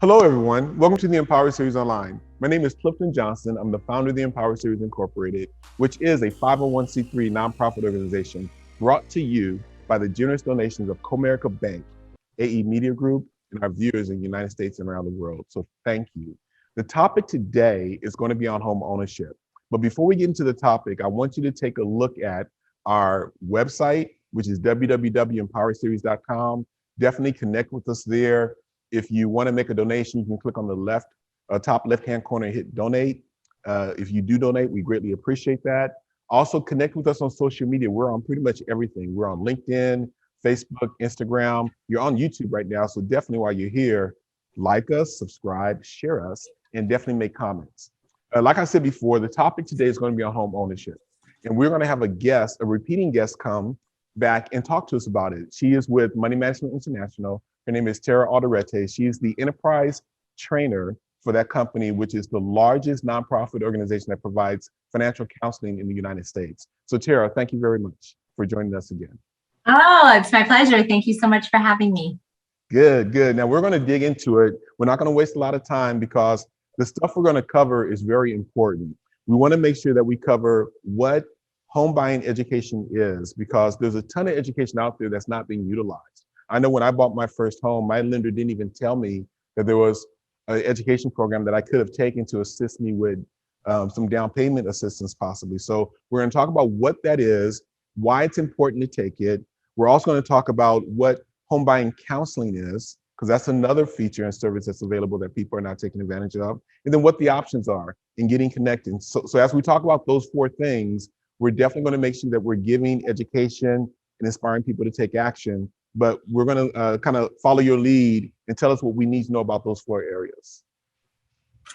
Hello, everyone. Welcome to the Empower Series Online. My name is Clifton Johnson. I'm the founder of the Empower Series Incorporated, which is a 501c3 nonprofit organization brought to you by the generous donations of Comerica Bank, AE Media Group, and our viewers in the United States and around the world. So thank you. The topic today is going to be on home ownership. But before we get into the topic, I want you to take a look at our website, which is www.empowerseries.com. Definitely connect with us there. If you want to make a donation, you can click on the top left-hand corner and hit donate. If you do donate, we greatly appreciate that. Also connect with us on social media. We're on pretty much everything. We're on LinkedIn, Facebook, Instagram. You're on YouTube right now. So definitely while you're here, like us, subscribe, share us, and definitely make comments. Like I said before, the topic today is going to be on home ownership. And we're going to have a repeating guest come back and talk to us about it. She is with Money Management International. Her name is Tara Alderete. She is the enterprise trainer for that company, which is the largest nonprofit organization that provides financial counseling in the United States. So Tara, thank you very much for joining us again. Oh, it's my pleasure. Thank you so much for having me. Good. Now we're going to dig into it. We're not going to waste a lot of time because the stuff we're going to cover is very important. We want to make sure that we cover what home buying education is, because there's a ton of education out there that's not being utilized. I know when I bought my first home, my lender didn't even tell me that there was an education program that I could have taken to assist me with some down payment assistance possibly. So we're going to talk about what that is, why it's important to take it. We're also going to talk about what home buying counseling is, because that's another feature and service that's available that people are not taking advantage of. And then what the options are in getting connected. So as we talk about those four things, we're definitely going to make sure that we're giving education and inspiring people to take action. But we're going to kind of follow your lead and tell us what we need to know about those four areas.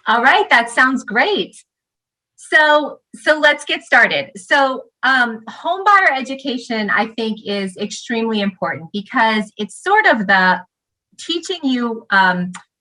All right, that sounds great. So let's get started. So home buyer education, I think, is extremely important because it's sort of the teaching you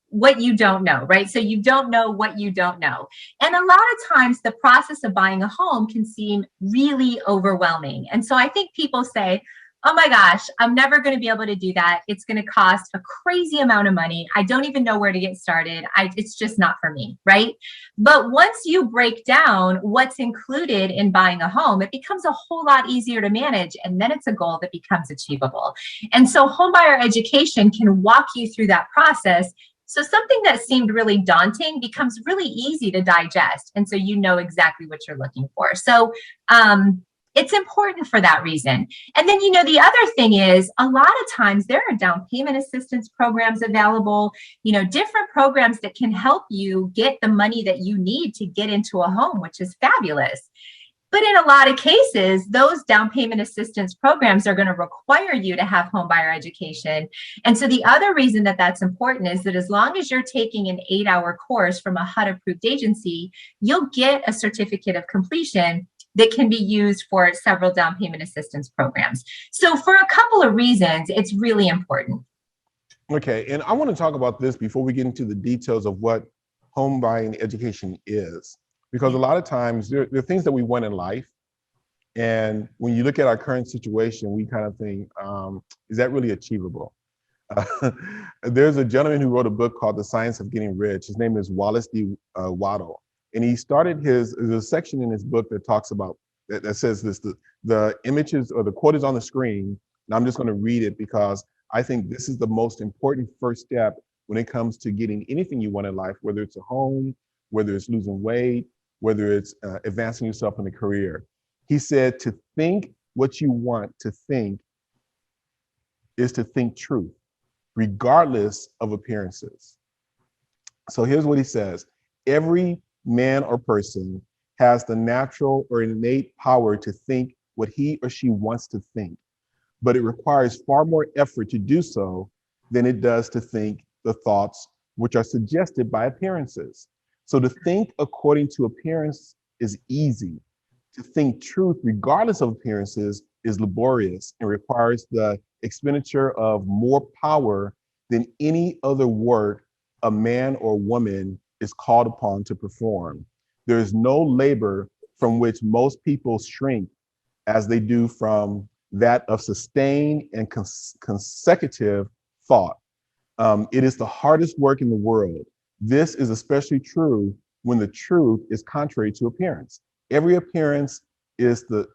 what you don't know, right? So you don't know what you don't know. And a lot of times the process of buying a home can seem really overwhelming. And so I think people say, oh my gosh, I'm never going to be able to do that. It's going to cost a crazy amount of money. I don't even know where to get started. It's just not for me, right? But once you break down what's included in buying a home, it becomes a whole lot easier to manage. And then it's a goal that becomes achievable. And so homebuyer education can walk you through that process. So something that seemed really daunting becomes really easy to digest. And so you know exactly what you're looking for. So it's important for that reason. And then, the other thing is a lot of times there are down payment assistance programs available, different programs that can help you get the money that you need to get into a home, which is fabulous. But in a lot of cases, those down payment assistance programs are going to require you to have home buyer education. And so the other reason that that's important is that as long as you're taking an 8-hour course from a HUD-approved agency, you'll get a certificate of completion that can be used for several down payment assistance programs. So for a couple of reasons, it's really important. Okay, and I want to talk about this before we get into the details of what home buying education is. Because a lot of times there are things that we want in life. And when you look at our current situation, we kind of think, is that really achievable? There's a gentleman who wrote a book called The Science of Getting Rich. His name is Wallace D. Waddell. And he started there's a section in his book that talks about, that says this, the images or the quote is on the screen. And I'm just going to read it because I think this is the most important first step when it comes to getting anything you want in life, whether it's a home, whether it's losing weight, whether it's advancing yourself in a career. He said to think what you want to think is to think truth, regardless of appearances. So here's what he says. Every man or person has the natural or innate power to think what he or she wants to think, but it requires far more effort to do so than it does to think the thoughts which are suggested by appearances. So to think according to appearance is easy. To think truth regardless of appearances is laborious and requires the expenditure of more power than any other work a man or woman is called upon to perform. There is no labor from which most people shrink as they do from that of sustained and consecutive thought. It is the hardest work in the world. This is especially true when the truth is contrary to appearance. Every appearance is the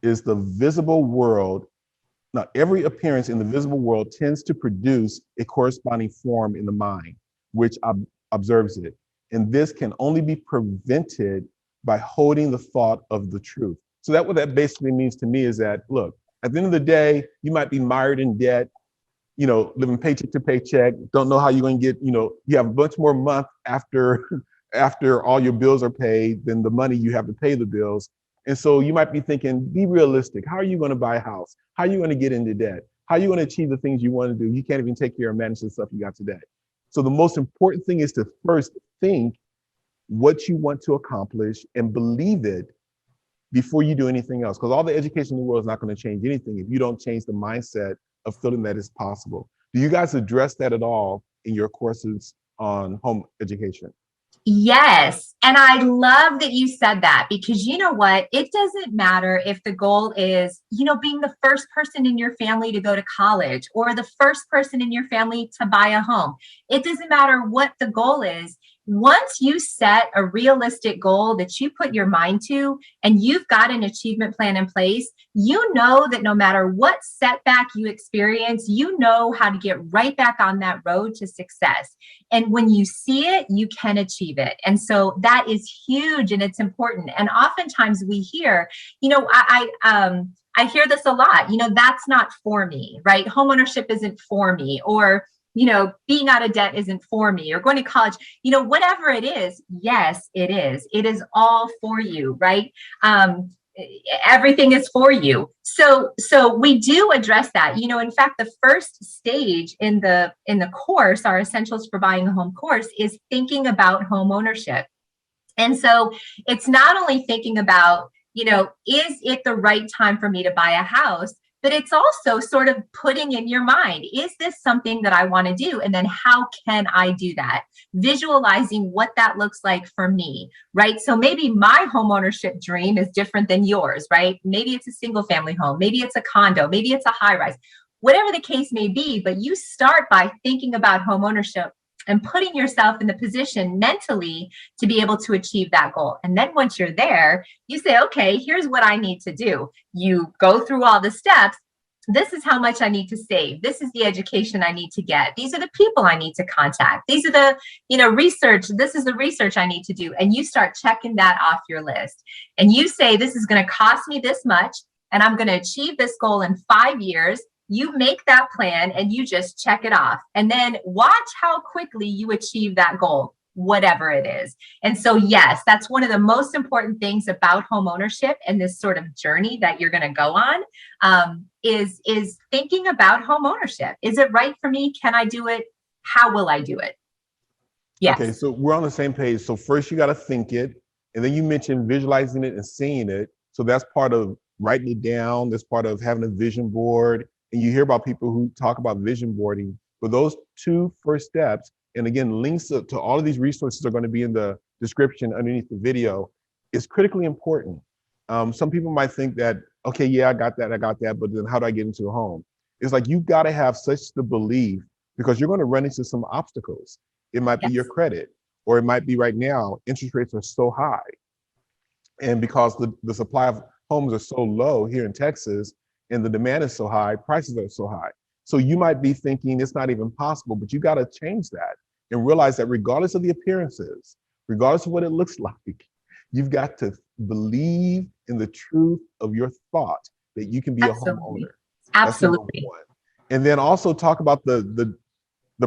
visible world. Now, every appearance in the visible world tends to produce a corresponding form in the mind, which observes it. And this can only be prevented by holding the thought of the truth. So that what that basically means to me is that, look, at the end of the day, you might be mired in debt, living paycheck to paycheck, don't know how you're going to get, you have a bunch more month after after all your bills are paid than the money you have to pay the bills. And so you might be thinking, be realistic. How are you going to buy a house? How are you going to get into debt? How are you going to achieve the things you want to do? You can't even take care of manage the stuff you got today. So the most important thing is to first think what you want to accomplish and believe it before you do anything else. Because all the education in the world is not going to change anything if you don't change the mindset of feeling that it's possible. Do you guys address that at all in your courses on home education? Yes. And I love that you said that, because you know what? It doesn't matter if the goal is, being the first person in your family to go to college or the first person in your family to buy a home. It doesn't matter what the goal is. Once you set a realistic goal that you put your mind to and you've got an achievement plan in place, you know that no matter what setback you experience, you know how to get right back on that road to success. And when you see it, you can achieve it. And so that is huge and it's important. And oftentimes we hear, I hear this a lot, that's not for me, right? Homeownership isn't for me, or being out of debt isn't for me, or going to college, whatever it is. Yes, it is. It is all for you, right? Everything is for you. So we do address that. In fact, the first stage in the course, our Essentials for Buying a Home course, is thinking about home ownership. And so it's not only thinking about, is it the right time for me to buy a house? But it's also sort of putting in your mind, is this something that I want to do? And then how can I do that? Visualizing what that looks like for me, right? So maybe my homeownership dream is different than yours, right? Maybe it's a single family home. Maybe it's a condo. Maybe it's a high rise, whatever the case may be. But you start by thinking about homeownership and putting yourself in the position mentally to be able to achieve that goal. And then once you're there, you say, okay, here's what I need to do. You go through all the steps. This is how much I need to save. This is the education I need to get. These are the people I need to contact. These are the, research. This is the research I need to do. And you start checking that off your list. And you say, this is going to cost me this much, and I'm going to achieve this goal in 5 years. You make that plan and you just check it off, and then watch how quickly you achieve that goal, whatever it is. And so, yes, that's one of the most important things about home ownership and this sort of journey that you're going to go on, is thinking about home ownership. Is it right for me? Can I do it? How will I do it? Yes. Okay, so we're on the same page. So first you got to think it, and then you mentioned visualizing it and seeing it. So that's part of writing it down. That's part of having a vision board. And you hear about people who talk about vision boarding. But those two first steps, and again, links to all of these resources are going to be in the description underneath the video, is critically important. Some people might think that, okay, yeah, I got that, but then how do I get into a home? It's like you've got to have such the belief, because you're going to run into some obstacles. It might be your credit, or it might be right now, interest rates are so high. And because the supply of homes are so low here in Texas, and the demand is so high, prices are so high. So you might be thinking it's not even possible, but you got to change that and realize that regardless of the appearances, regardless of what it looks like, you've got to believe in the truth of your thought that you can be a homeowner. Absolutely. And then also talk about the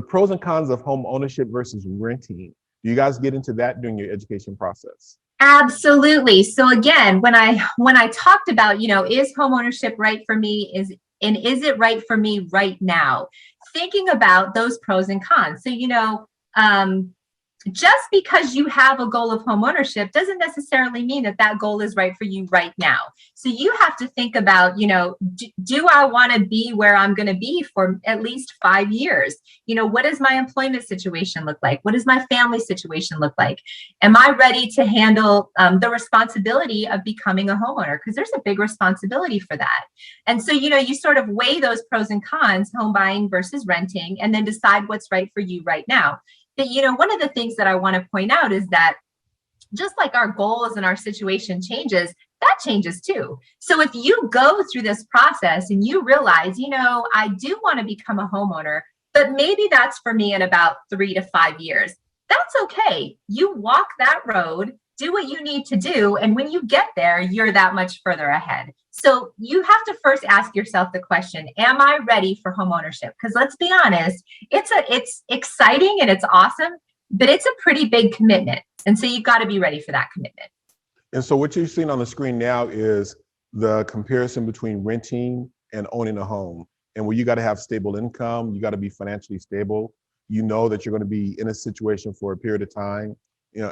pros and cons of home ownership versus renting. Do you guys get into that during your education process? Absolutely. So again, when I talked about, is homeownership right for me? Is it right for me right now? Thinking about those pros and cons. So, just because you have a goal of home ownership doesn't necessarily mean that that goal is right for you right now. So you have to think about, do I want to be where I'm going to be for at least 5 years? What does my employment situation look like? What does my family situation look like? Am I ready to handle the responsibility of becoming a homeowner? Because there's a big responsibility for that. And so, you sort of weigh those pros and cons, home buying versus renting, and then decide what's right for you right now. But, one of the things that I want to point out is that just like our goals and our situation changes, that changes too. So if you go through this process and you realize, I do want to become a homeowner, but maybe that's for me in about 3 to 5 years, that's okay. You walk that road, do what you need to do. And when you get there, you're that much further ahead. So you have to first ask yourself the question, am I ready for home ownership? Because let's be honest, it's exciting and it's awesome, but it's a pretty big commitment. And so you've got to be ready for that commitment. And so what you're seeing on the screen now is the comparison between renting and owning a home. And where you got to have stable income, you got to be financially stable. You know that you're going to be in a situation for a period of time.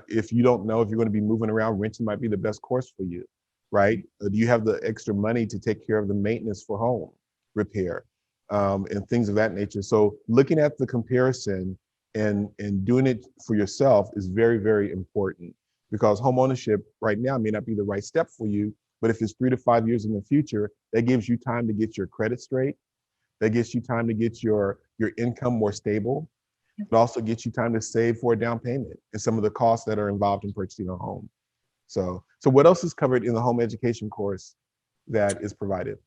If you don't know if you're going to be moving around, renting might be the best course for you, right? Do you have the extra money to take care of the maintenance for home repair and things of that nature? So looking at the comparison and doing it for yourself is very, very important, because home ownership right now may not be the right step for you, but if it's 3 to 5 years in the future, that gives you time to get your credit straight. That gives you time to get your income more stable. It also gets you time to save for a down payment and some of the costs that are involved in purchasing a home. So what else is covered in the home education course that is provided?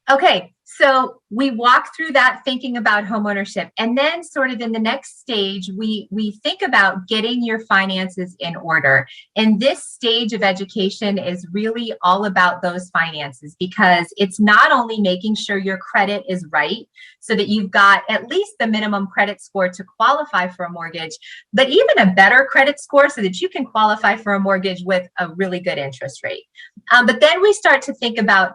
Okay, so we walk through that thinking about homeownership, and then sort of in the next stage, we think about getting your finances in order. And this stage of education is really all about those finances, because it's not only making sure your credit is right so that you've got at least the minimum credit score to qualify for a mortgage, but even a better credit score so that you can qualify for a mortgage with a really good interest rate. But then we start to think about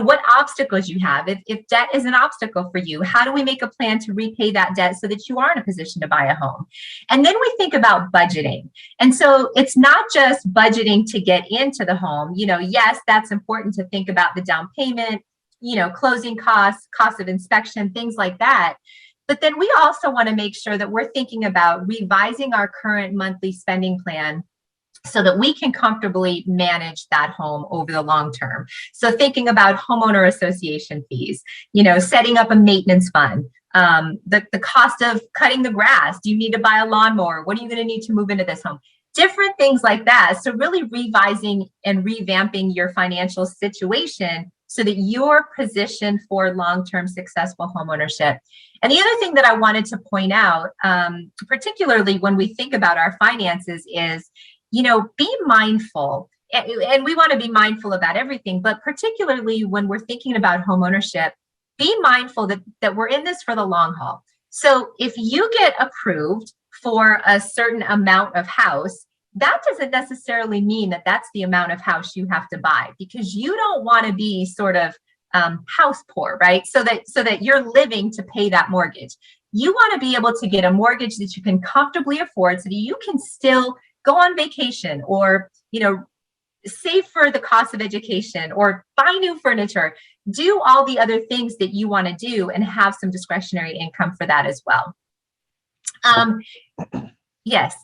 what obstacles you have. If debt is an obstacle for you, how do we make a plan to repay that debt so that you are in a position to buy a home? And then we think about budgeting. And so it's not just budgeting to get into the home. Yes, that's important to think about the down payment, closing costs, cost of inspection, things like that. But then we also want to make sure that we're thinking about revising our current monthly spending plan so that we can comfortably manage that home over the long term. So thinking about homeowner association fees, setting up a maintenance fund, the cost of cutting the grass. Do you need to buy a lawnmower? What are you going to need to move into this home? Different things like that. So really revising and revamping your financial situation so that you're positioned for long-term successful homeownership. And the other thing that I wanted to point out, particularly when we think about our finances, is be mindful, and we want to be mindful about everything, but particularly when we're thinking about home ownership, be mindful that we're in this for the long haul. So if you get approved for a certain amount of house, that doesn't necessarily mean that that's the amount of house you have to buy, because you don't want to be sort of house poor, right? So that you're living to pay that mortgage. You want to be able to get a mortgage that you can comfortably afford so that you can still go on vacation, or, save for the cost of education, or buy new furniture, do all the other things that you want to do, and have some discretionary income for that as well. Yes.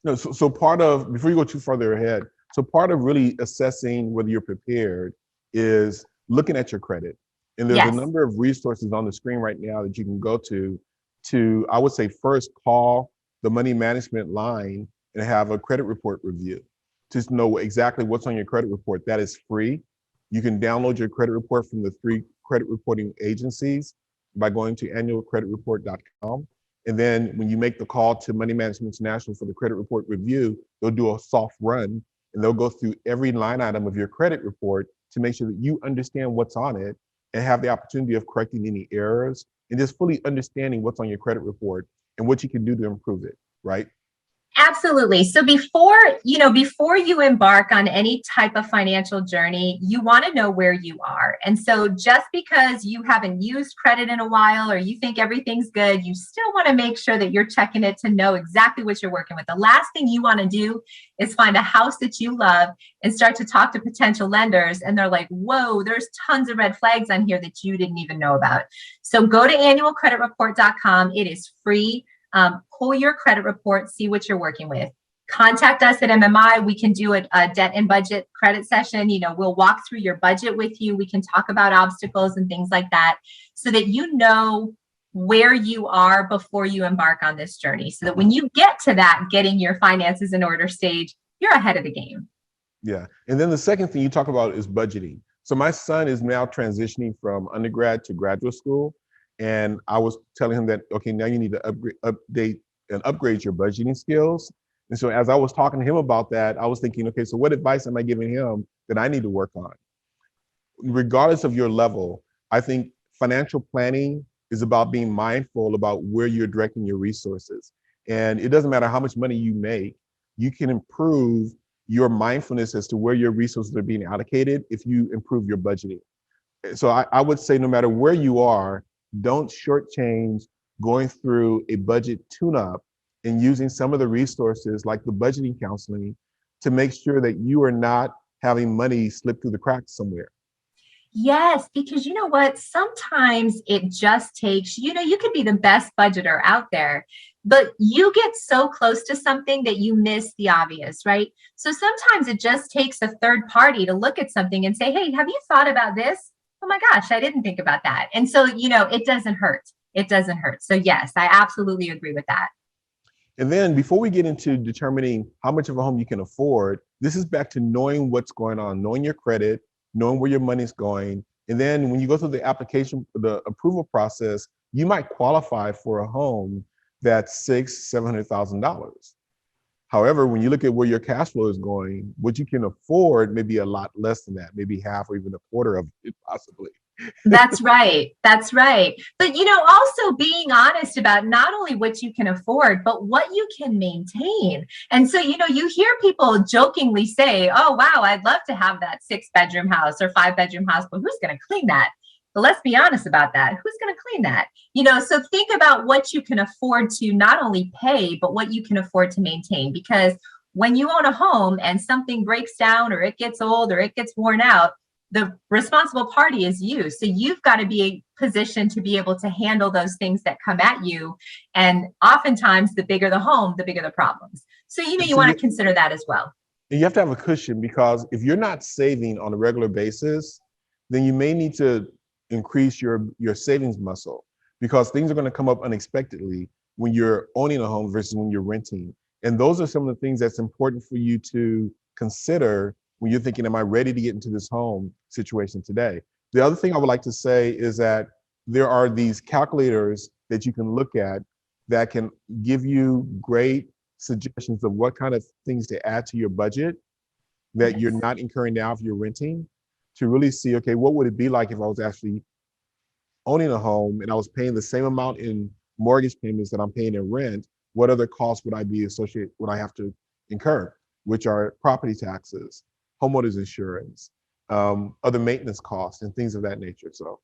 No, so part of, before you go too further ahead, so part of really assessing whether you're prepared is looking at your credit. And there's a number of resources on the screen right now that you can go to, I would say, first call the money management line and have a credit report review. Just know exactly what's on your credit report. That is free. You can download your credit report from the 3 credit reporting agencies by going to annualcreditreport.com. And then when you make the call to Money Management International for the credit report review, they'll do a soft run and they'll go through every line item of your credit report to make sure that you understand what's on it and have the opportunity of correcting any errors and just fully understanding what's on your credit report and what you can do to improve it, right? Absolutely. So before you embark on any type of financial journey, you want to know where you are. And so just because you haven't used credit in a while or you think everything's good, you still want to make sure that you're checking it to know exactly what you're working with. The last thing you want to do is find a house that you love and start to talk to potential lenders. And they're like, whoa, there's tons of red flags on here that you didn't even know about. So go to annualcreditreport.com. It is free. Pull your credit report, see what you're working with. Contact us at MMI. We can do a debt and budget credit session. We'll walk through your budget with you. We can talk about obstacles and things like that so that you know where you are before you embark on this journey. So that when you get to that getting your finances in order stage, you're ahead of the game. Yeah. And then the second thing you talk about is budgeting. So my son is now transitioning from undergrad to graduate school. And I was telling him that, okay, now you need to update and upgrade your budgeting skills. And so as I was talking to him about that, I was thinking, okay, so what advice am I giving him that I need to work on? Regardless of your level, I think financial planning is about being mindful about where you're directing your resources. And it doesn't matter how much money you make, you can improve your mindfulness as to where your resources are being allocated if you improve your budgeting. So I would say no matter where you are, don't shortchange going through a budget tune-up and using some of the resources like the budgeting counseling to make sure that you are not having money slip through the cracks somewhere. Yes, because you know what? Sometimes it just takes, you could be the best budgeter out there, but you get so close to something that you miss the obvious, right? So sometimes it just takes a third party to look at something and say, hey, have you thought about this? Oh my gosh, I didn't think about that. And so, it doesn't hurt. It doesn't hurt. So yes, I absolutely agree with that. And then before we get into determining how much of a home you can afford, this is back to knowing what's going on, knowing your credit, knowing where your money's going. And then when you go through the application, the approval process, you might qualify for a home that's $600,000-$700,000. However, when you look at where your cash flow is going, what you can afford may be a lot less than that, maybe half or even a quarter of it possibly. That's right. That's right. But, also being honest about not only what you can afford, but what you can maintain. And so, you hear people jokingly say, oh, wow, I'd love to have that 6-bedroom house or 5-bedroom house, but who's going to clean that? But let's be honest about that. Who's going to clean that? So think about what you can afford to not only pay, but what you can afford to maintain. Because when you own a home and something breaks down or it gets old or it gets worn out, the responsible party is you. So you've got to be positioned to be able to handle those things that come at you. And oftentimes, the bigger the home, the bigger the problems. So, you want to consider that as well. And you have to have a cushion, because if you're not saving on a regular basis, then you may need to increase your savings muscle, because things are going to come up unexpectedly when you're owning a home versus when you're renting. And those are some of the things that's important for you to consider when you're thinking, am I ready to get into this home situation today? The other thing I would like to say is that there are these calculators that you can look at that can give you great suggestions of what kind of things to add to your budget that you're not incurring now if you're renting, to really see, okay, what would it be like if I was actually owning a home and I was paying the same amount in mortgage payments that I'm paying in rent? What other costs would I have to incur, which are property taxes, homeowners insurance, other maintenance costs, and things of that nature. So.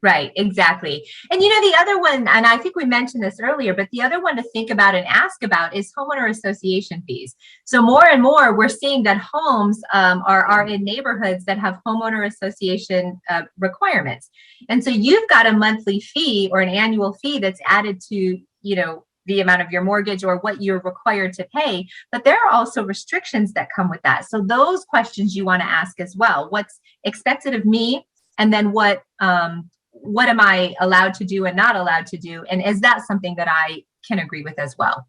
Right, exactly. And the other one, and I think we mentioned this earlier, but the other one to think about and ask about is homeowner association fees. So more and more, we're seeing that homes are in neighborhoods that have homeowner association requirements. And so you've got a monthly fee or an annual fee that's added to, the amount of your mortgage or what you're required to pay. But there are also restrictions that come with that. So those questions you want to ask as well. What's expected of me? And then what am I allowed to do and not allowed to do? And is that something that I can agree with as well?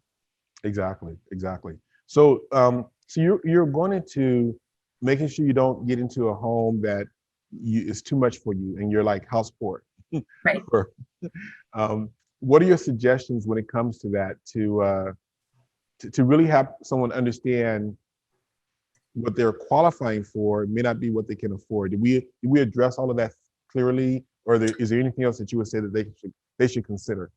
Exactly. So, so you're going into making sure you don't get into a home that is too much for you and you're like house poor. Right. What are your suggestions when it comes to that, to really have someone understand what they're qualifying for may not be what they can afford? Did we address all of that clearly, or is there anything else that you would say that they should consider?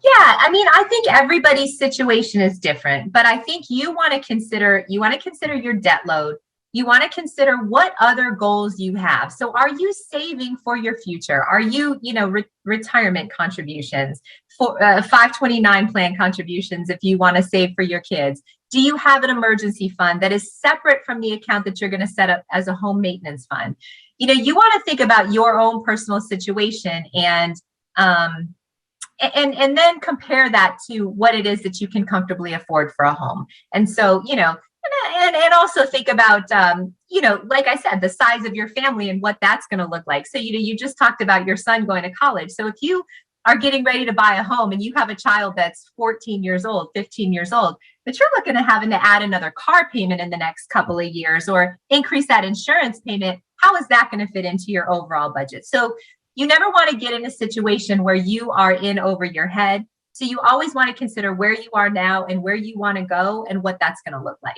Yeah, I mean, I think everybody's situation is different, but I think you want to consider your debt load. You want to consider what other goals you have. So are you saving for your future? Are you, retirement contributions, for 529 plan contributions if you want to save for your kids? Do you have an emergency fund that is separate from the account that you're going to set up as a home maintenance fund? You want to think about your own personal situation um, and then compare that to what it is that you can comfortably afford for a home. And so, and also think about, like I said, the size of your family and what that's going to look like. So, you just talked about your son going to college. So if you are getting ready to buy a home and you have a child that's 14 years old, 15 years old, but you're looking at having to add another car payment in the next couple of years or increase that insurance payment, how is that going to fit into your overall budget? So you never want to get in a situation where you are in over your head. So you always want to consider where you are now and where you want to go and what that's going to look like.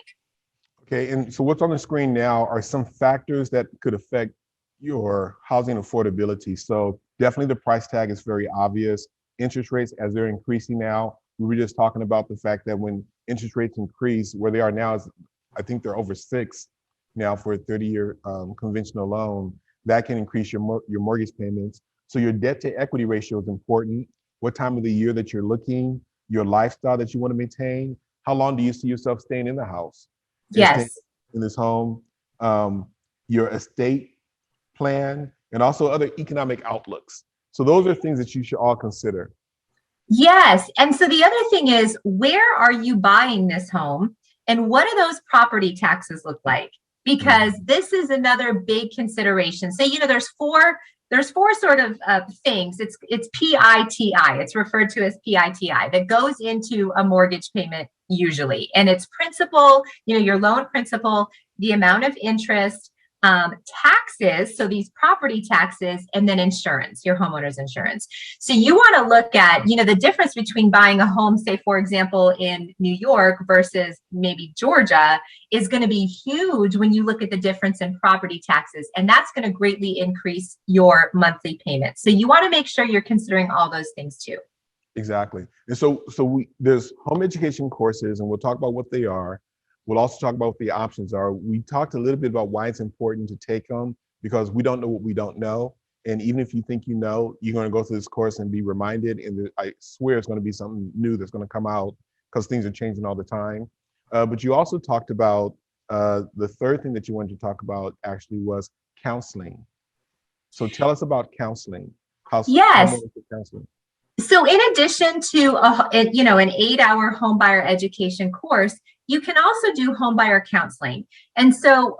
Okay, and so what's on the screen now are some factors that could affect your housing affordability. So definitely the price tag is very obvious. Interest rates, as they're increasing now, we were just talking about the fact that when interest rates increase, where they are now is, I think they're over 6 now for a 30-year conventional loan. That can increase your mortgage payments. So your debt to equity ratio is important. What time of the year that you're looking, your lifestyle that you want to maintain, how long do you see yourself staying in the house and staying Yes. in this home, your estate plan, and also other economic outlooks. So those are things that you should all consider. Yes. And so the other thing is, where are you buying this home and what do those property taxes look like? Because this is another big consideration. So, there's four sort of things. It's PITI. It's referred to as PITI that goes into a mortgage payment usually. And it's principal, your loan principal, the amount of interest, taxes, so these property taxes, and then insurance, your homeowner's insurance. So you want to look at, the difference between buying a home, say, for example, in New York versus maybe Georgia is going to be huge when you look at the difference in property taxes, and that's going to greatly increase your monthly payment. So you want to make sure you're considering all those things too. Exactly. And so there's home education courses, and we'll talk about what they are. We'll also talk about what the options are. We talked a little bit about why it's important to take them, because we don't know what we don't know. And even if you think you know, you're going to go through this course and be reminded. And I swear it's going to be something new that's going to come out because things are changing all the time. But you also talked about the third thing that you wanted to talk about actually was counseling. So tell us about counseling. Yes. Counseling. So in addition to an 8-hour home buyer education course, you can also do home buyer counseling. And so,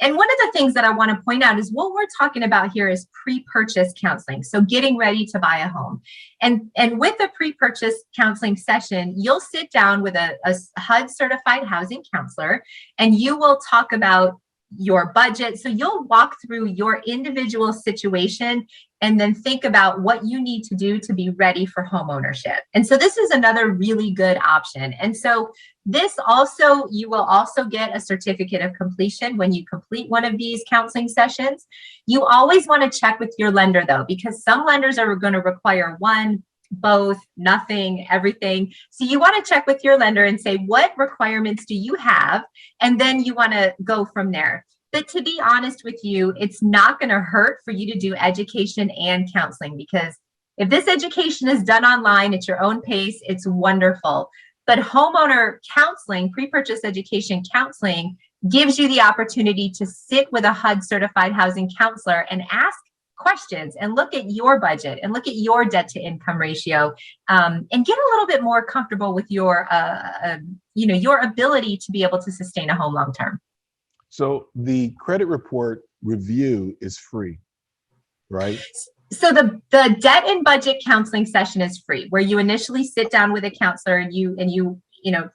and one of the things that I want to point out is what we're talking about here is pre-purchase counseling. So getting ready to buy a home. And with a pre-purchase counseling session, you'll sit down with a HUD certified housing counselor, and you will talk about your budget. So you'll walk through your individual situation and then think about what you need to do to be ready for home ownership. And so this is another really good option. And so you will also get a certificate of completion when you complete one of these counseling sessions. You always want to check with your lender though, because some lenders are going to require one, both, nothing, everything. So you want to check with your lender and say, what requirements do you have? And then you want to go from there. But to be honest with you, it's not going to hurt for you to do education and counseling, because if this education is done online at your own pace, it's wonderful. But homeowner counseling, pre-purchase education counseling, gives you the opportunity to sit with a HUD certified housing counselor and ask questions and look at your budget and look at your debt to income ratio, and get a little bit more comfortable with your ability to be able to sustain a home long term. So the credit report review is free, right? So the debt and budget counseling session is free, where you initially sit down with a counselor and you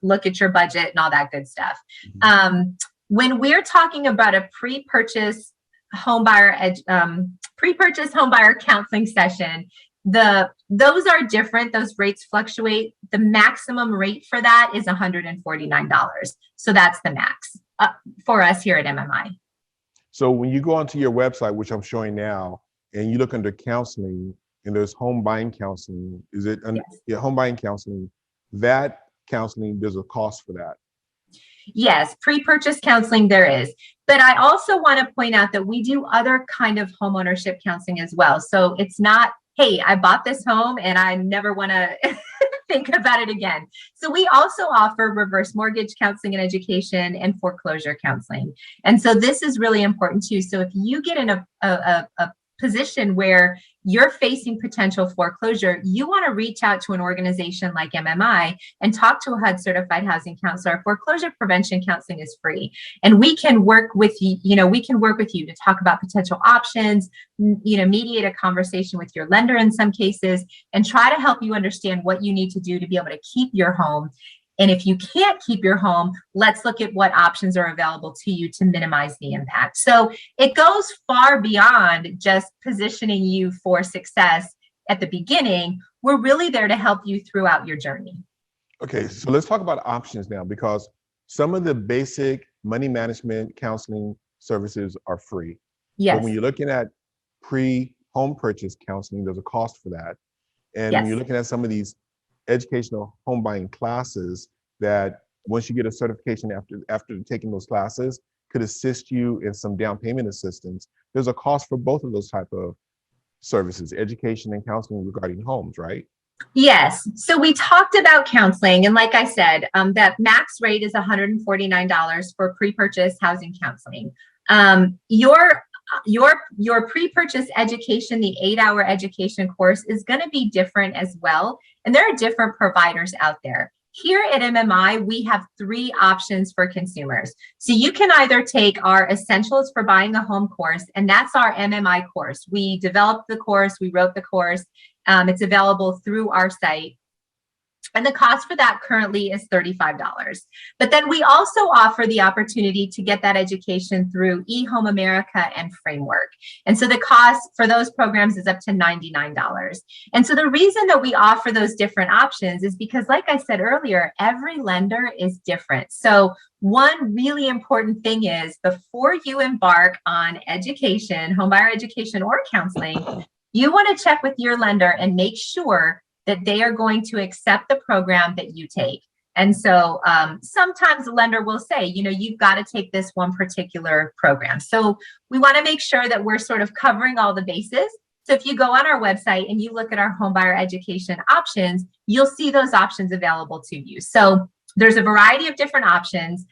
look at your budget and all that good stuff. Mm-hmm. When we're talking about a pre-purchase home buyer counseling session, those are different. Those rates fluctuate. The maximum rate for that is $149. So that's the max for us here at MMI. So when you go onto your website, which I'm showing now, and you look under counseling, and there's home buying counseling. Is it, Yes. yeah, home buying counseling, that counseling, there's a cost for that. Yes, pre-purchase counseling there is. But I also want to point out that we do other kind of homeownership counseling as well. So it's not, hey, I bought this home and I never want to think about it again. So we also offer reverse mortgage counseling and education and foreclosure counseling. And so this is really important too. So if you get in a position where you're facing potential foreclosure, you want to reach out to an organization like MMI and talk to a HUD certified housing counselor. Foreclosure prevention counseling is free. And we can work with you, we can work with you to talk about potential options, mediate a conversation with your lender in some cases, and try to help you understand what you need to do to be able to keep your home. And if you can't keep your home, let's look at what options are available to you to minimize the impact. So it goes far beyond just positioning you for success at the beginning. We're really there to help you throughout your journey. Okay, so let's talk about options now, because some of the basic money management counseling services are free. Yes. But when you're looking at pre-home purchase counseling, there's a cost for that. And Yes. when you're looking at some of these educational home buying classes that once you get a certification after taking those classes could assist you in some down payment assistance, there's a cost for both of those type of services, education and counseling regarding homes, right? Yes. So we talked about counseling, and like I said, that max rate is $149 for pre-purchase housing counseling. Your pre-purchase education, the 8-hour education course, is going to be different as well. And there are different providers out there. Here at MMI, we have 3 options for consumers. So you can either take our Essentials for Buying a Home course, and that's our MMI course. We developed the course, we wrote the course. It's available through our site. And the cost for that currently is $35. But then we also offer the opportunity to get that education through eHome America and Framework. And so the cost for those programs is up to $99. And so the reason that we offer those different options is because, like I said earlier, every lender is different. So one really important thing is, before you embark on education, homebuyer education or counseling, you want to check with your lender and make sure that they are going to accept the program that you take. And so sometimes the lender will say, you've got to take this one particular program. So we want to make sure that we're sort of covering all the bases. So if you go on our website and you look at our homebuyer education options, you'll see those options available to you. So there's a variety of different options.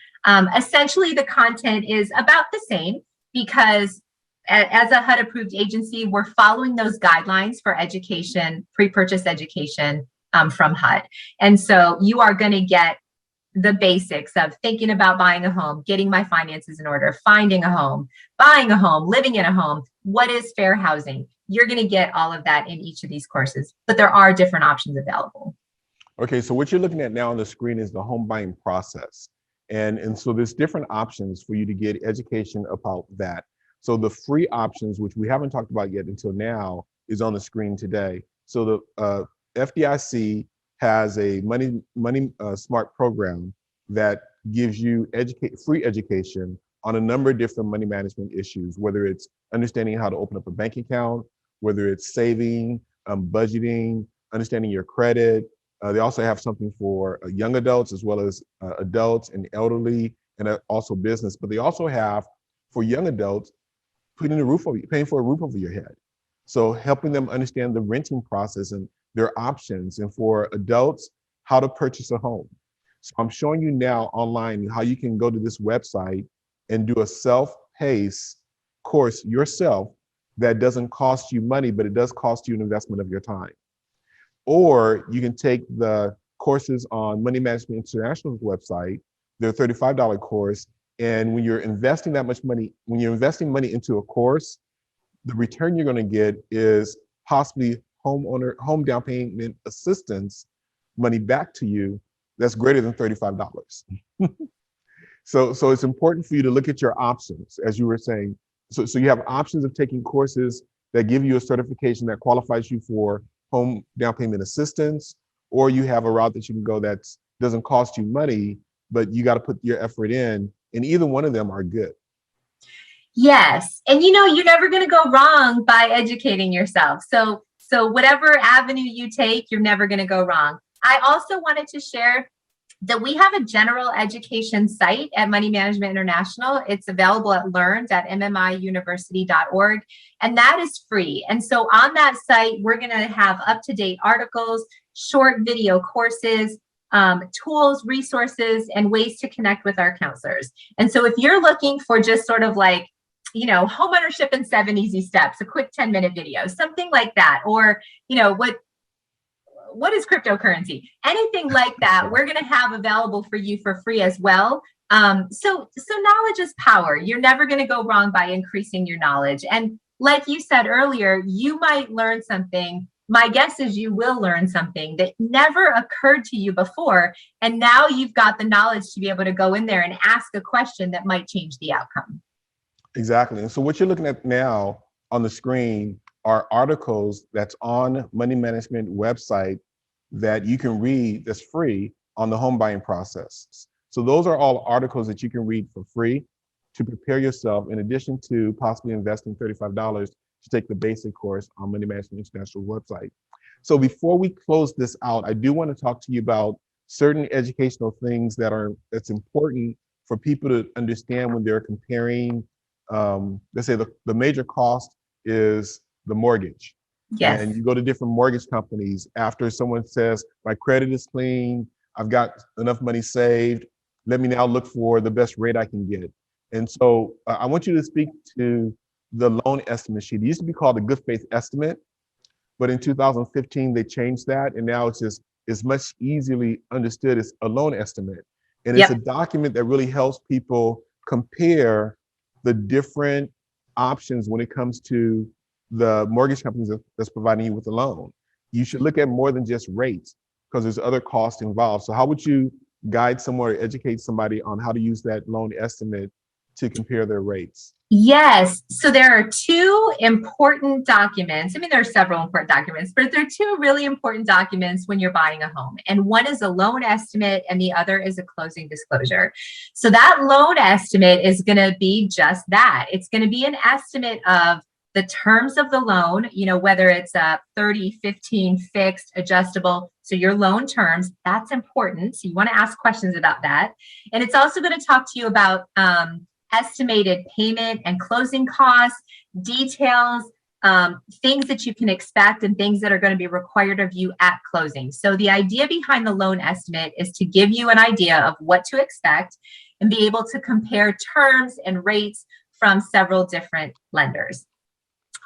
Essentially, the content is about the same, because as a HUD approved agency, we're following those guidelines for education, pre-purchase education from HUD. And so you are going to get the basics of thinking about buying a home, getting my finances in order, finding a home, buying a home, living in a home. What is fair housing? You're going to get all of that in each of these courses, but there are different options available. Okay, so what you're looking at now on the screen is the home buying process. And so there's different options for you to get education about that. So the free options, which we haven't talked about yet until now, is on the screen today. So the FDIC has a money smart program that gives you free education on a number of different money management issues, whether it's understanding how to open up a bank account, whether it's saving, budgeting, understanding your credit. They also have something for young adults as well as adults and elderly, and also business. But they also have, for young adults, paying for a roof over your head. So helping them understand the renting process and their options, and for adults, how to purchase a home. So I'm showing you now online how you can go to this website and do a self-paced course yourself that doesn't cost you money, but it does cost you an investment of your time. Or you can take the courses on Money Management International's website, their $35 course. And when you're investing that much money, when you're investing money into a course, the return you're going to get is possibly home down payment assistance money back to you that's greater than $35. So it's important for you to look at your options, as you were saying. So you have options of taking courses that give you a certification that qualifies you for home down payment assistance, or you have a route that you can go that doesn't cost you money, but you got to put your effort in, and either one of them are good. Yes. And you're never going to go wrong by educating yourself. So So whatever avenue you take, you're never going to go wrong. I also wanted to share that we have a general education site at Money Management International. It's available at learns.mmiuniversity.org, and that is free. And so on that site, we're going to have up-to-date articles, short video courses, tools, resources, and ways to connect with our counselors. And so if you're looking for just sort of like, homeownership in 7 easy steps, a quick 10-minute video, something like that, or, what is cryptocurrency? Anything like that, we're going to have available for you for free as well. So knowledge is power. You're never going to go wrong by increasing your knowledge. And like you said earlier, you might learn something. My guess is you will learn something that never occurred to you before. And now you've got the knowledge to be able to go in there and ask a question that might change the outcome. Exactly. And so what you're looking at now on the screen are articles that's on Money Management website that you can read that's free on the home buying process. So those are all articles that you can read for free to prepare yourself, in addition to possibly investing $35 to take the basic course on Money Management International website. So before we close this out, I do want to talk to you about certain educational things that's important for people to understand when they're comparing. Let's say the major cost is the mortgage. Yes. And you go to different mortgage companies after someone says, my credit is clean, I've got enough money saved, let me now look for the best rate I can get. And so I want you to speak to the loan estimate sheet. It used to be called a good faith estimate, but in 2015, they changed that. And now it's much easily understood as a loan estimate. And it's a document that really helps people compare the different options when it comes to the mortgage companies that's providing you with a loan. You should look at more than just rates, because there's other costs involved. So how would you guide someone or educate somebody on how to use that loan estimate to compare their rates? Yes. So there are two important documents. I mean, there are several important documents, but there are two really important documents when you're buying a home. And one is a loan estimate and the other is a closing disclosure. So that loan estimate is going to be just that. It's going to be an estimate of the terms of the loan, whether it's a 30, 15, fixed, adjustable. So your loan terms, that's important. So you want to ask questions about that. And it's also going to talk to you about estimated payment and closing costs, details, things that you can expect and things that are going to be required of you at closing. So the idea behind the loan estimate is to give you an idea of what to expect and be able to compare terms and rates from several different lenders.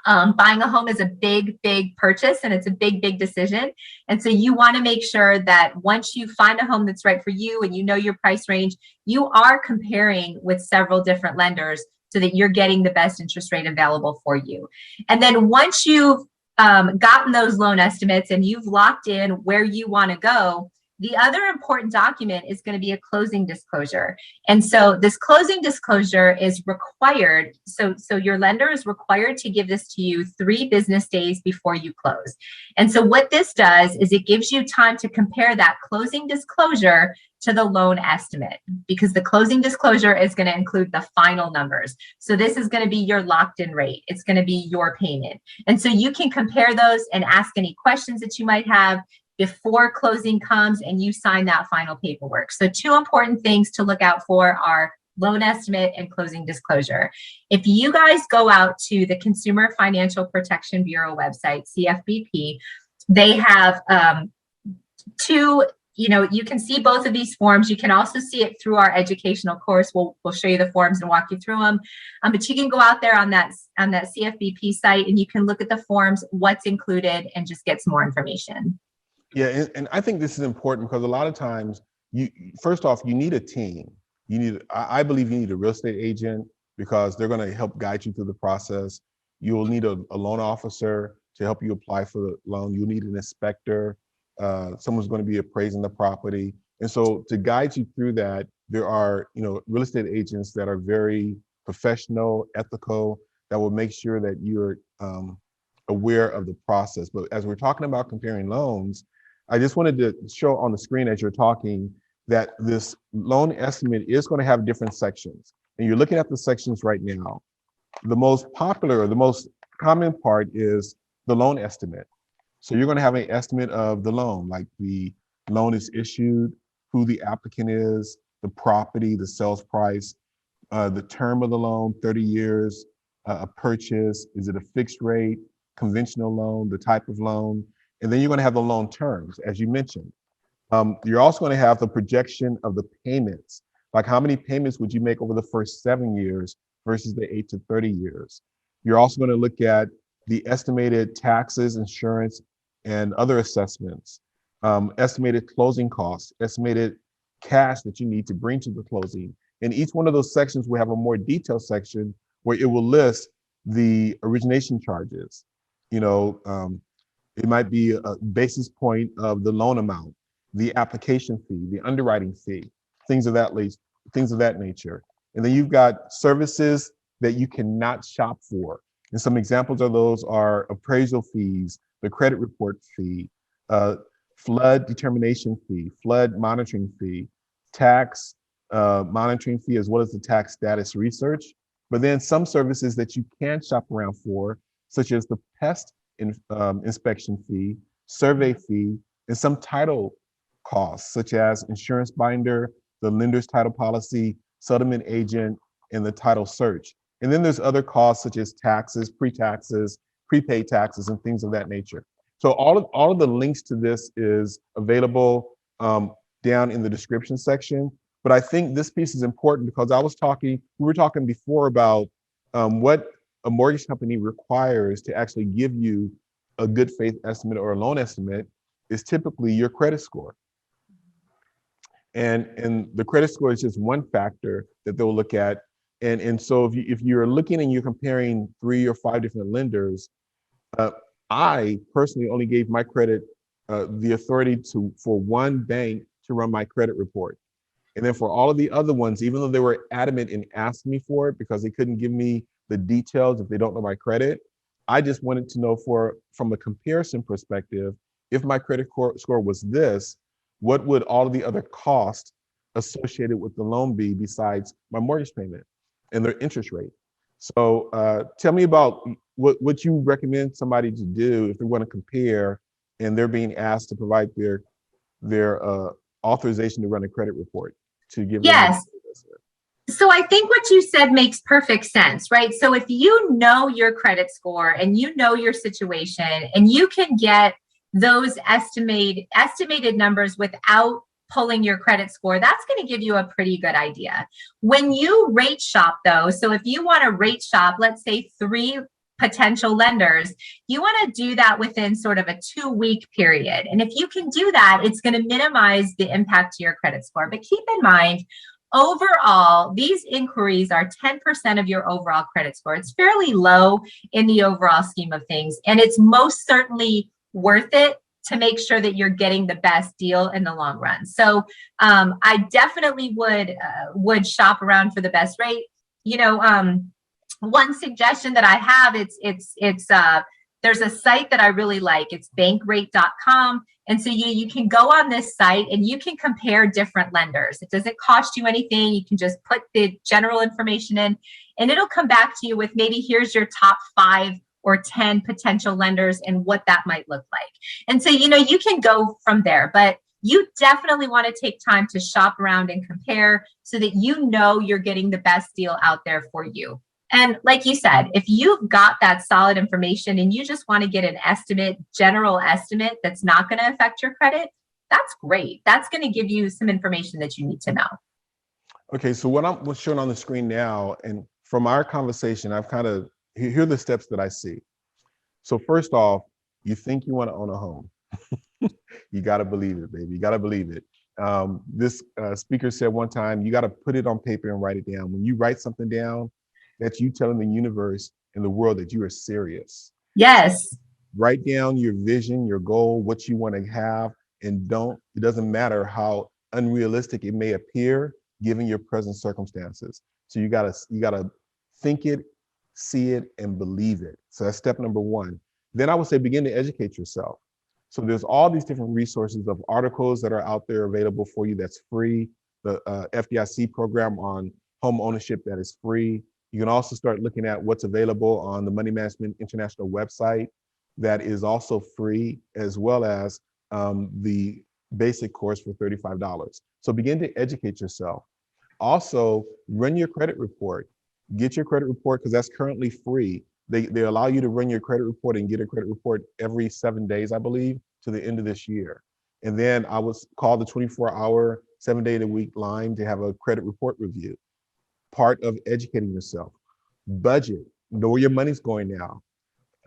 Buying a home is a big, big purchase and it's a big, big decision. And so you want to make sure that once you find a home that's right for you and you know your price range, you are comparing with several different lenders so that you're getting the best interest rate available for you. And then once you've gotten those loan estimates and you've locked in where you want to go, the other important document is going to be a closing disclosure. And so this closing disclosure is required. So your lender is required to give this to you 3 business days before you close. And so what this does is it gives you time to compare that closing disclosure to the loan estimate, because the closing disclosure is going to include the final numbers. So this is going to be your locked in rate. It's going to be your payment. And so you can compare those and ask any questions that you might have before closing comes and you sign that final paperwork. So 2 important things to look out for are loan estimate and closing disclosure. If you guys go out to the Consumer Financial Protection Bureau website, CFBP, they have 2, you can see both of these forms. You can also see it through our educational course. We'll show you the forms and walk you through them. But you can go out there on that CFBP site and you can look at the forms, what's included, and just get some more information. Yeah, and I think this is important because a lot of times, first off, you need a team. I believe you need a real estate agent because they're going to help guide you through the process. You'll need a loan officer to help you apply for the loan. You'll need an inspector. Someone's going to be appraising the property. And so to guide you through that, there are, real estate agents that are very professional, ethical, that will make sure that you're aware of the process. But as we're talking about comparing loans, I just wanted to show on the screen as you're talking that this loan estimate is going to have different sections. And you're looking at the sections right now. The most popular or the most common part is the loan estimate. So you're going to have an estimate of the loan, like the loan is issued, who the applicant is, the property, the sales price, the term of the loan, 30 years, a purchase, is it a fixed rate, conventional loan, the type of loan, and then you're going to have the loan terms, as you mentioned. You're also going to have the projection of the payments, like how many payments would you make over the first 7 years versus the 8 to 30 years. You're also going to look at the estimated taxes, insurance, and other assessments, estimated closing costs, estimated cash that you need to bring to the closing. And each one of those sections will have a more detailed section where it will list the origination charges. You know, it might be a basis point of the loan amount, the application fee, the underwriting fee, things of that nature. And then you've got services that you cannot shop for. And some examples of those are appraisal fees, the credit report fee, flood determination fee, flood monitoring fee, tax monitoring fee, as well as the tax status research. But then some services that you can shop around for, such as the pest inspection fee, survey fee, and some title costs, such as insurance binder, the lender's title policy, settlement agent, and the title search. And then there's other costs such as taxes, pre-taxes, prepaid taxes, and things of that nature. So all of the links to this is available down in the description section. But I think this piece is important because we were talking before about what a mortgage company requires to actually give you a good faith estimate or a loan estimate is typically your credit score. And the credit score is just one factor that they'll look at. And so if you're looking and you're comparing 3 or 5 different lenders, I personally only gave my credit the authority for one bank to run my credit report. And then for all of the other ones, even though they were adamant in asking me for it because they couldn't give me the details if they don't know my credit, I just wanted to know from a comparison perspective, if my credit score was this, what would all of the other costs associated with the loan be besides my mortgage payment and their interest rate? So tell me about what you recommend somebody to do if they want to compare and they're being asked to provide their authorization to run a credit report to give them. Yes. So I think what you said makes perfect sense, right? So if you know your credit score and you know your situation and you can get those estimated numbers without pulling your credit score, that's going to give you a pretty good idea. When you rate shop though, so if you want to rate shop, let's say 3 potential lenders, you want to do that within sort of a 2-week period. And if you can do that, it's going to minimize the impact to your credit score. But keep in mind, overall, these inquiries are 10% of your overall credit score. It's fairly low in the overall scheme of things. And it's most certainly worth it to make sure that you're getting the best deal in the long run. So I definitely would shop around for the best rate. You know, one suggestion that I have, there's a site that I really like. It's bankrate.com. And so you can go on this site and you can compare different lenders. It doesn't cost you anything. You can just put the general information in and it'll come back to you with maybe here's your top 5 or 10 potential lenders and what that might look like. And so, you can go from there, but you definitely want to take time to shop around and compare so that you're getting the best deal out there for you. And like you said, if you've got that solid information and you just want to get an general estimate that's not going to affect your credit, that's great. That's going to give you some information that you need to know. Okay, so what's shown on the screen now, and from our conversation, here are the steps that I see. So first off, you think you want to own a home. You got to believe it, baby. You got to believe it. This speaker said one time, you got to put it on paper and write it down. When you write something down, that's you telling the universe and the world that you are serious. Yes. Write down your vision, your goal, what you want to have, and it doesn't matter how unrealistic it may appear, given your present circumstances. So you gotta think it, see it, and believe it. So that's step number 1. Then I would say begin to educate yourself. So there's all these different resources of articles that are out there available for you that's free. The FDIC program on home ownership that is free. You can also start looking at what's available on the Money Management International website. that is also free, as well as the basic course for $35. So begin to educate yourself. Also, run your credit report. Get your credit report, because that's currently free. They allow you to run your credit report and get a credit report every 7 days, I believe, to the end of this year. And then I was called the 24-hour, 7-day-a-week line to have a credit report review. Part of educating yourself. Budget. Know where your money's going now.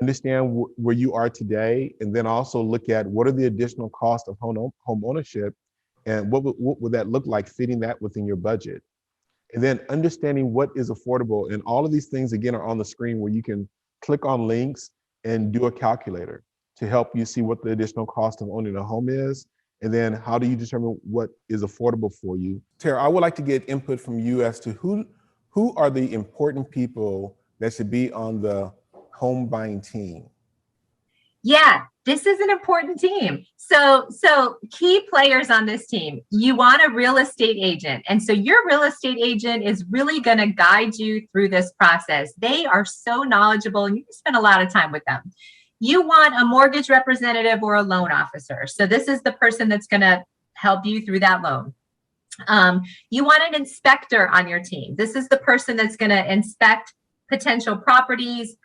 Understand where you are today, and then also look at what are the additional costs of home ownership, and what would that look like fitting that within your budget. And then understanding what is affordable. And all of these things, again, are on the screen where you can click on links and do a calculator to help you see what the additional cost of owning a home is. And then how do you determine what is affordable for you? Tara, I would like to get input from you as to who are the important people that should be on the home buying team. Yeah, this is an important team. So key players on this team, you want a real estate agent. And so your real estate agent is really going to guide you through this process. They are so knowledgeable, and you can spend a lot of time with them. You want a mortgage representative or a loan officer. So this is the person that's going to help you through that loan. You want an inspector on your team. This is the person that's going to inspect potential properties,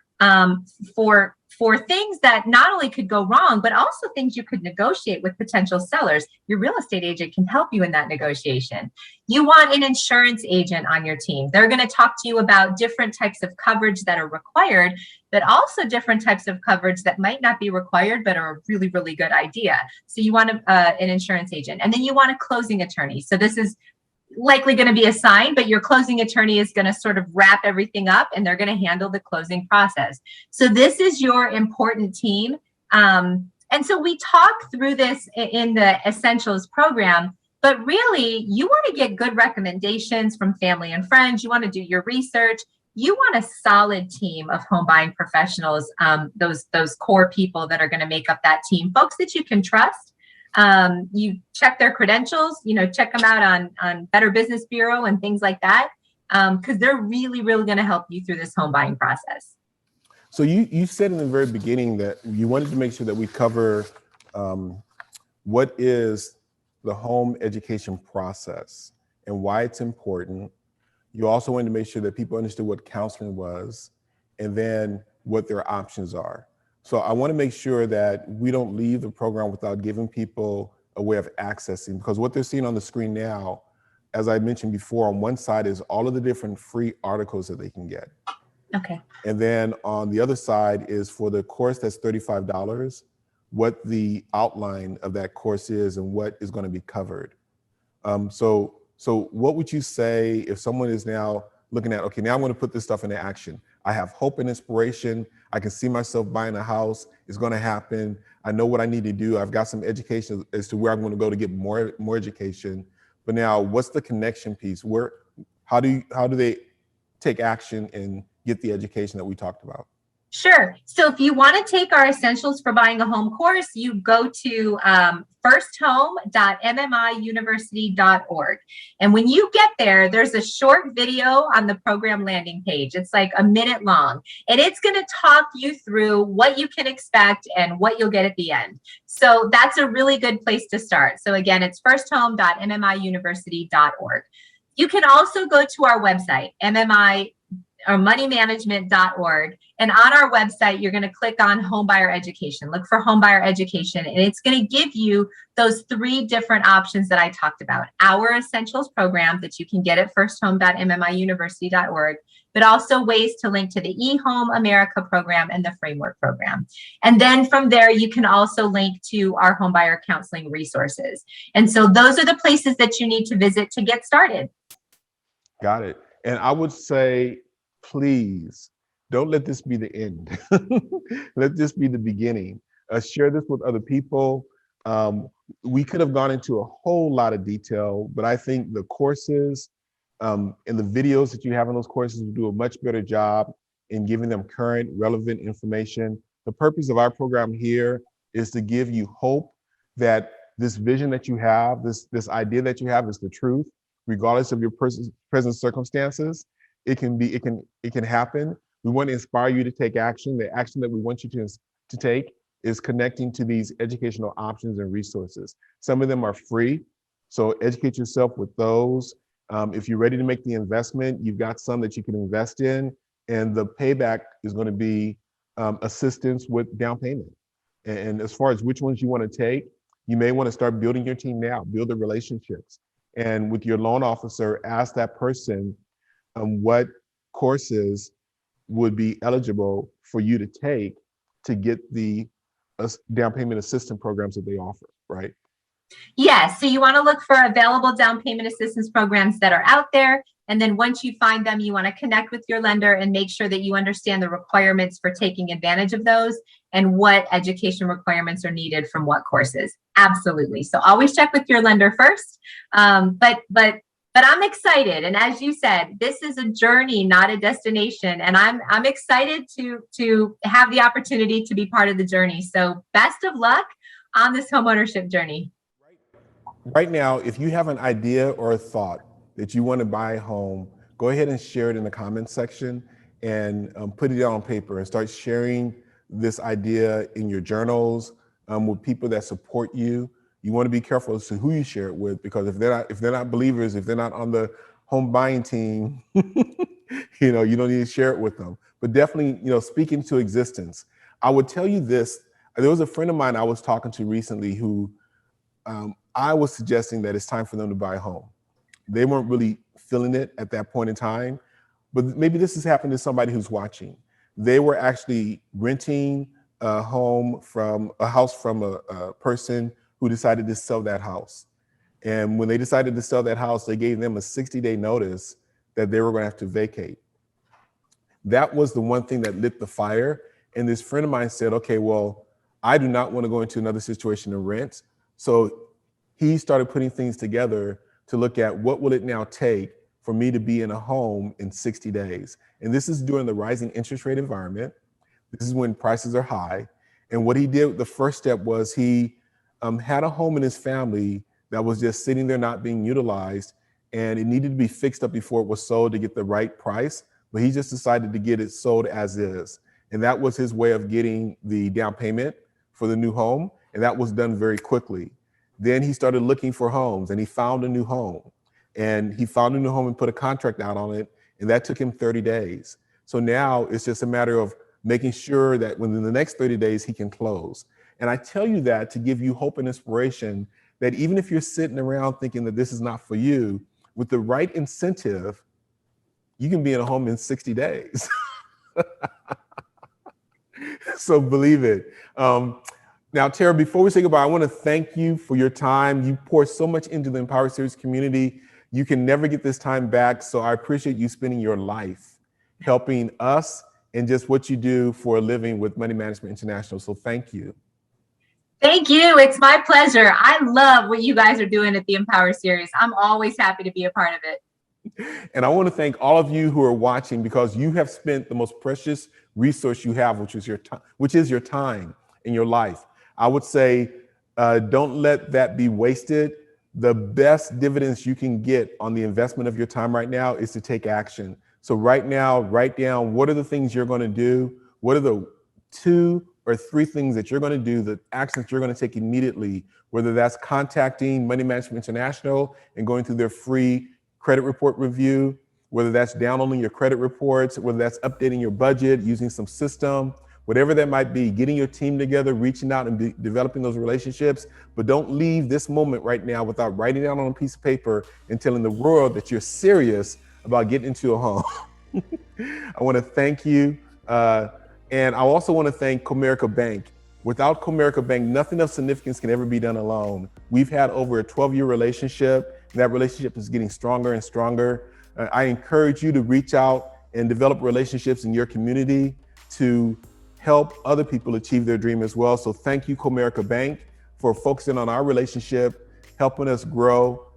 for things that not only could go wrong, but also things you could negotiate with potential sellers. Your real estate agent can help you in that negotiation. You want an insurance agent on your team. They're going to talk to you about different types of coverage that are required, but also different types of coverage that might not be required, but are a really, really good idea. So you want an insurance agent. And then you want a closing attorney. So this is likely going to be assigned, but your closing attorney is going to sort of wrap everything up, and they're going to handle the closing process. So this is your important team. And so we talk through this in the Essentials program, but really you want to get good recommendations from family and friends. You want to do your research. You want a solid team of home buying professionals, those core people that are going to make up that team, folks that you can trust. You check their credentials, check them out on Better Business Bureau and things like that, because they're really, really going to help you through this home buying process. So you said in the very beginning that you wanted to make sure that we cover what is the home education process and why it's important. You also wanted to make sure that people understood what counseling was, and then what their options are. So I want to make sure that we don't leave the program without giving people a way of accessing, because what they're seeing on the screen now, as I mentioned before, on one side is all of the different free articles that they can get. Okay. And then on the other side is for the course that's $35, what the outline of that course is and what is going to be covered. So what would you say if someone is now looking at, okay, now I'm going to put this stuff into action. I have hope and inspiration. I can see myself buying a house. It's going to happen. I know what I need to do. I've got some education as to where I'm going to go to get more education. But now, what's the connection piece? How do they take action and get the education that we talked about? Sure. So if you want to take our Essentials for Buying a Home course, you go to firsthome.mmiuniversity.org. And when you get there, there's a short video on the program landing page. It's like a minute long, and it's going to talk you through what you can expect and what you'll get at the end. So that's a really good place to start. So again, it's firsthome.mmiuniversity.org. You can also go to our website, MoneyManagementInt.org. And on our website, you're going to click on Homebuyer Education. Look for Homebuyer Education, and it's going to give you those 3 different options that I talked about. Our Essentials program that you can get at firsthome.mmiuniversity.org, but also ways to link to the eHome America program and the Framework program. And then from there, you can also link to our homebuyer counseling resources. And so those are the places that you need to visit to get started. Got it. And I would say, please don't let this be the end. Let this be the beginning. Share this with other people. We could have gone into a whole lot of detail, but I think the courses and the videos that you have in those courses will do a much better job in giving them current, relevant information. The purpose of our program here is to give you hope that this vision that you have, this idea that you have is the truth, regardless of your present circumstances. It can happen. We want to inspire you to take action. The action that we want you to take is connecting to these educational options and resources. Some of them are free, so educate yourself with those. If you're ready to make the investment, you've got some that you can invest in, and the payback is going to be assistance with down payment. And as far as which ones you want to take, you may want to start building your team now, build the relationships. And with your loan officer, ask that person what courses would be eligible for you to take to get the down payment assistance programs that they offer, right? Yes, so you want to look for available down payment assistance programs that are out there. And then once you find them, you want to connect with your lender and make sure that you understand the requirements for taking advantage of those and what education requirements are needed from what courses. Absolutely. So always check with your lender first. But I'm excited. And as you said, this is a journey, not a destination. And I'm excited to have the opportunity to be part of the journey. So best of luck on this homeownership journey. Right now, if you have an idea or a thought that you want to buy a home, go ahead and share it in the comments section and put it on paper and start sharing this idea in your journals with people that support you. You want to be careful as to who you share it with, because if they're not believers, if they're not on the home buying team, you don't need to share it with them. But definitely, speak into existence. I would tell you this. There was a friend of mine I was talking to recently who I was suggesting that it's time for them to buy a home. They weren't really feeling it at that point in time, but maybe this has happened to somebody who's watching. They were actually renting a house from a person who decided to sell that house. And when they decided to sell that house, they gave them a 60-day notice that they were going to have to vacate. That was the one thing that lit the fire. And this friend of mine said, okay, well, I do not want to go into another situation and rent. So he started putting things together to look at what will it now take for me to be in a home in 60 days. And this is during the rising interest rate environment. This is when prices are high. And what he did, the first step was he had a home in his family that was just sitting there not being utilized, and it needed to be fixed up before it was sold to get the right price. But he just decided to get it sold as is. And that was his way of getting the down payment for the new home. And that was done very quickly. Then he started looking for homes, and he found a new home. And he found a new home and put a contract out on it. And that took him 30 days. So now it's just a matter of making sure that within the next 30 days, he can close. And I tell you that to give you hope and inspiration that even if you're sitting around thinking that this is not for you, with the right incentive, you can be in a home in 60 days. So believe it. Now, Tara, before we say goodbye, I want to thank you for your time. You pour so much into the Empower Series community. You can never get this time back. So I appreciate you spending your life helping us and just what you do for a living with Money Management International. So thank you. Thank you. It's my pleasure. I love what you guys are doing at the Empower Series. I'm always happy to be a part of it. And I want to thank all of you who are watching, because you have spent the most precious resource you have, which is your time in your life. I would say, don't let that be wasted. The best dividends you can get on the investment of your time right now is to take action. So right now, write down what are the things you're going to do. What are the 2 or 3 things that you're going to do, the actions you're going to take immediately, whether that's contacting Money Management International and going through their free credit report review, whether that's downloading your credit reports, whether that's updating your budget, using some system, whatever that might be, getting your team together, reaching out and developing those relationships. But don't leave this moment right now without writing down on a piece of paper and telling the world that you're serious about getting into a home. I want to thank you. And I also want to thank Comerica Bank. Without Comerica Bank, nothing of significance can ever be done alone. We've had over a 12-year relationship. And that relationship is getting stronger and stronger. I encourage you to reach out and develop relationships in your community to help other people achieve their dream as well. So thank you, Comerica Bank, for focusing on our relationship, helping us grow,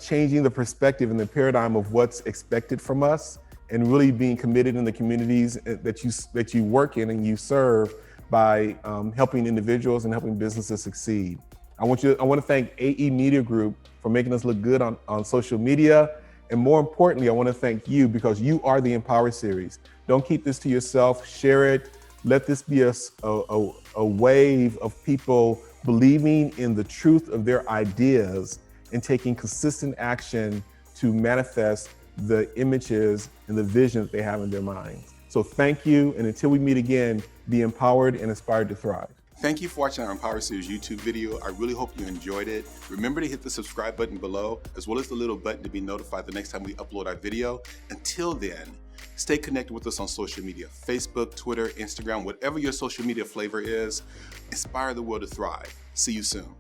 changing the perspective and the paradigm of what's expected from us, and really being committed in the communities that you work in and you serve by helping individuals and helping businesses succeed. I want to thank AE Media Group for making us look good on social media. And more importantly, I want to thank you, because you are the Empower Series. Don't keep this to yourself. Share it. Let this be a wave of people believing in the truth of their ideas and taking consistent action to manifest the images and the vision that they have in their minds. So thank you, and until we meet again, be empowered and inspired to thrive. Thank you for watching our Empower Series YouTube video. I really hope you enjoyed it. Remember to hit the subscribe button below, as well as the little button to be notified the next time we upload our video. Until then, stay connected with us on social media, Facebook, Twitter, Instagram, whatever your social media flavor is. Inspire the world to thrive. See you soon.